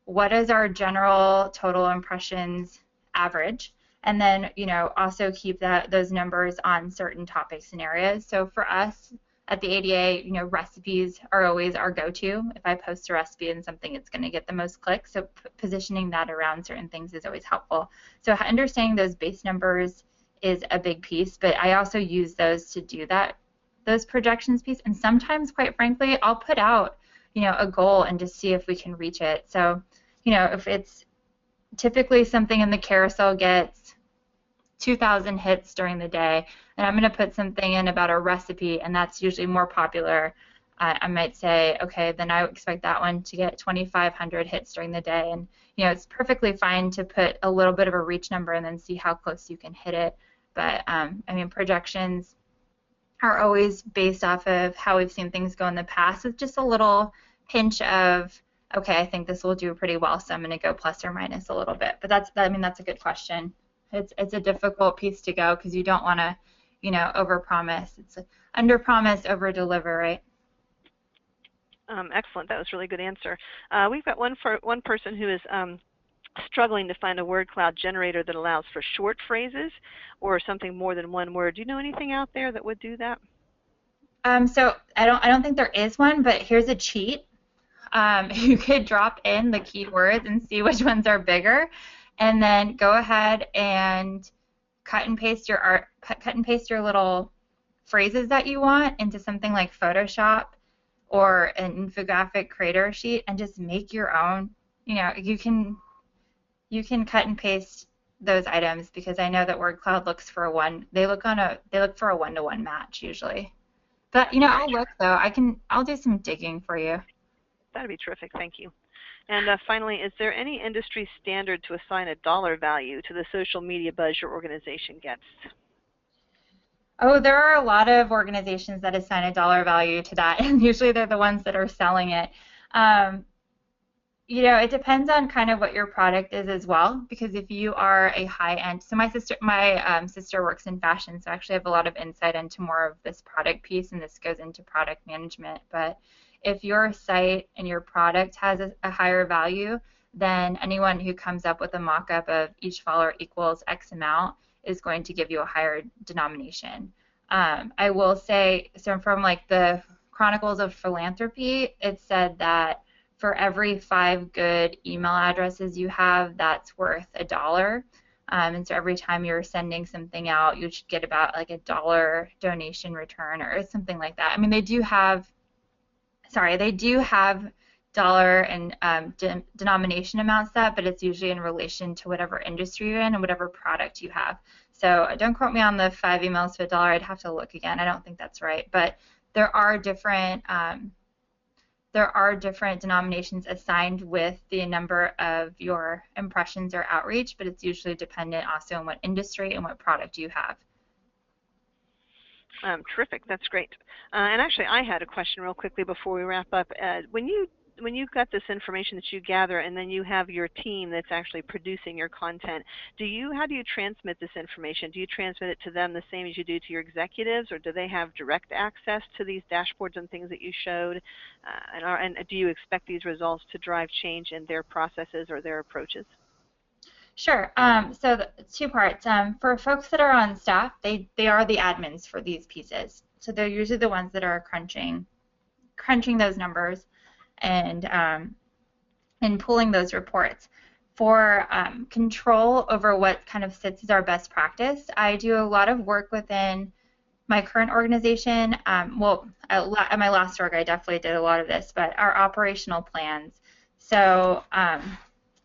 what is our general total impressions average, and then also keep those numbers on certain topics and areas. So for us at the ADA, recipes are always our go-to. If I post a recipe in something, it's going to get the most clicks. So positioning that around certain things is always helpful. So understanding those base numbers is a big piece, but I also use those to do those projections piece. And sometimes, quite frankly, I'll put out a goal and just see if we can reach it. So if it's typically something in the carousel gets 2,000 hits during the day, and I'm going to put something in about a recipe, and that's usually more popular, I might say, okay, then I expect that one to get 2,500 hits during the day. And it's perfectly fine to put a little bit of a reach number and then see how close you can hit it. But projections are always based off of how we've seen things go in the past, with just a little pinch of, okay, I think this will do pretty well, so I'm going to go plus or minus a little bit. But that's a good question. It's a difficult piece to go because you don't want to, overpromise. It's underpromise, overdeliver, right? Excellent. That was a really good answer. We've got one person who is struggling to find a word cloud generator that allows for short phrases or something more than one word. Do you know anything out there that would do that? So I don't think there is one, but here's a cheat. You could drop in the keywords and see which ones are bigger, and then go ahead and cut and paste your little phrases that you want into something like Photoshop or an infographic creator sheet, and just make your own. You can cut and paste those items, because I know that WordCloud looks for they look for a one-to-one match usually. But I'll look though. I'll do some digging for you. That'd be terrific. Thank you. And finally, is there any industry standard to assign a dollar value to the social media buzz your organization gets? Oh, there are a lot of organizations that assign a dollar value to that, and usually they're the ones that are selling it. It depends on kind of what your product is as well, because if you are a high-end, so my sister works in fashion, so I actually have a lot of insight into more of this product piece, and this goes into product management. But if your site and your product has a higher value, then anyone who comes up with a mock-up of each follower equals X amount is going to give you a higher denomination. I will say, so from like the Chronicles of Philanthropy, it said that for every 5 good email addresses you have, that's worth $1. And so every time you're sending something out, you should get about like $1 donation return or something like that. I mean, they do have dollar and denomination amounts set, but it's usually in relation to whatever industry you're in and whatever product you have. So don't quote me on the 5 emails to $1. I'd have to look again. I don't think that's right. But there are different there are different denominations assigned with the number of your impressions or outreach, but it's usually dependent also on what industry and what product you have. Terrific. That's great. And actually, I had a question real quickly before we wrap up. When you've got this information that you gather, and then you have your team that's actually producing your content, how do you transmit this information? Do you transmit it to them the same as you do to your executives, or do they have direct access to these dashboards and things that you showed? And do you expect these results to drive change in their processes or their approaches? Sure. So two parts. For folks that are on staff, they are the admins for these pieces. So they're usually the ones that are crunching those numbers and pulling those reports. For control over what kind of sits as our best practice, I do a lot of work within my current organization. Well, at my last org, I definitely did a lot of this, but our operational plans. So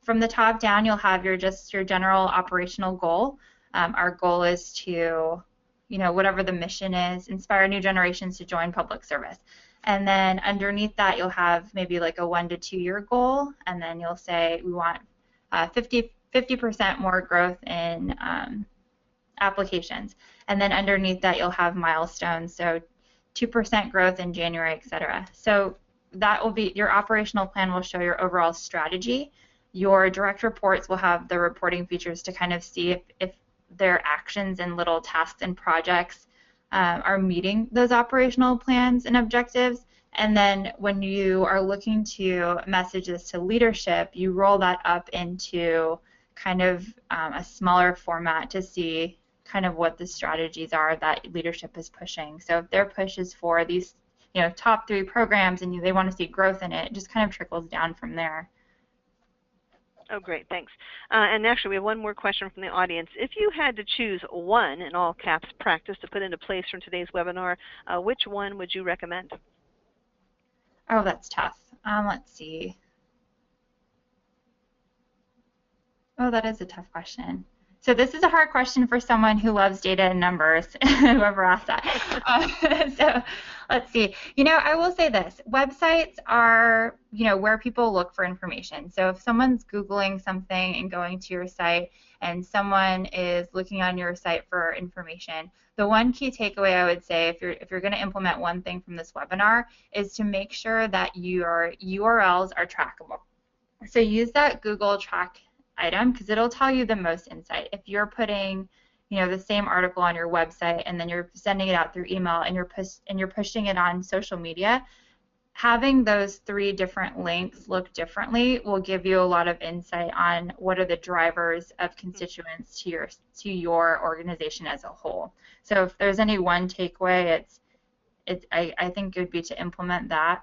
from the top down, you'll have your general operational goal. Our goal is to, whatever the mission is, inspire new generations to join public service. And then underneath that, you'll have maybe like a 1 to 2 year goal, and then you'll say we want 50% more growth in applications. And then underneath that, you'll have milestones, so 2% growth in January, etc. So that will be your operational plan. Will show your overall strategy. Your direct reports will have the reporting features to kind of see if their actions and little tasks and projects are meeting those operational plans and objectives. And then when you are looking to message this to leadership, you roll that up into kind of a smaller format to see kind of what the strategies are that leadership is pushing. So if their push is for these top 3 programs and they want to see growth in it, it just kind of trickles down from there. Oh, great, thanks. And actually, we have one more question from the audience. If you had to choose one, in all caps, practice to put into place from today's webinar, which one would you recommend? Oh, that's tough. Let's see. Oh, that is a tough question. So this is a hard question for someone who loves data and numbers, whoever asked that. So let's see. I will say this. Websites are, where people look for information. So if someone's Googling something and going to your site and someone is looking on your site for information, the one key takeaway I would say if you're going to implement one thing from this webinar is to make sure that your URLs are trackable. So use that Google track item because it'll tell you the most insight. If you're putting, the same article on your website and then you're sending it out through email and you're pushing it on social media, having those 3 different links look differently will give you a lot of insight on what are the drivers of constituents to your organization as a whole. So if there's any one takeaway, I think it would be to implement that.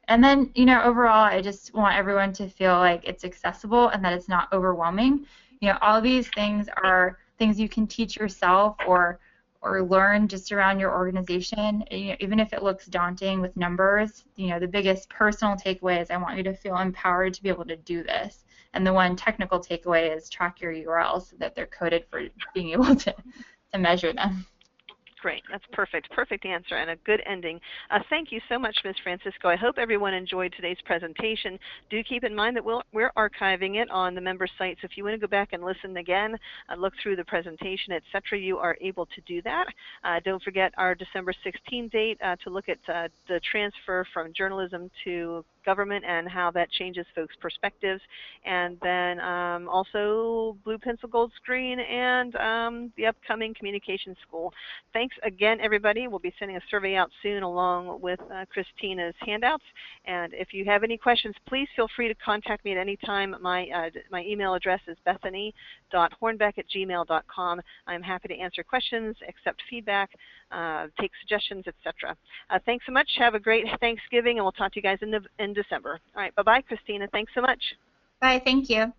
And then, overall, I just want everyone to feel like it's accessible and that it's not overwhelming. All these things are things you can teach yourself or learn just around your organization. Even if it looks daunting with numbers, the biggest personal takeaway is I want you to feel empowered to be able to do this. And the one technical takeaway is track your URLs so that they're coded for being able to measure them. Great. That's perfect. Perfect answer and a good ending. Thank you so much, Ms. Francisco. I hope everyone enjoyed today's presentation. Do keep in mind that we're archiving it on the member site, so if you want to go back and listen again, look through the presentation, etc., you are able to do that. Don't forget our December 16th date to look at the transfer from journalism to government and how that changes folks' perspectives, and then also Blue Pencil Gold Screen and the upcoming Communication School. Thanks again, everybody. We'll be sending a survey out soon along with Christina's handouts, and if you have any questions, please feel free to contact me at any time. My email address is bethany.hornbeck@gmail.com. I'm happy to answer questions, accept feedback, take suggestions, etc. Thanks so much. Have a great Thanksgiving, and we'll talk to you guys in December. All right, bye-bye, Christina. Thanks so much. Bye, thank you.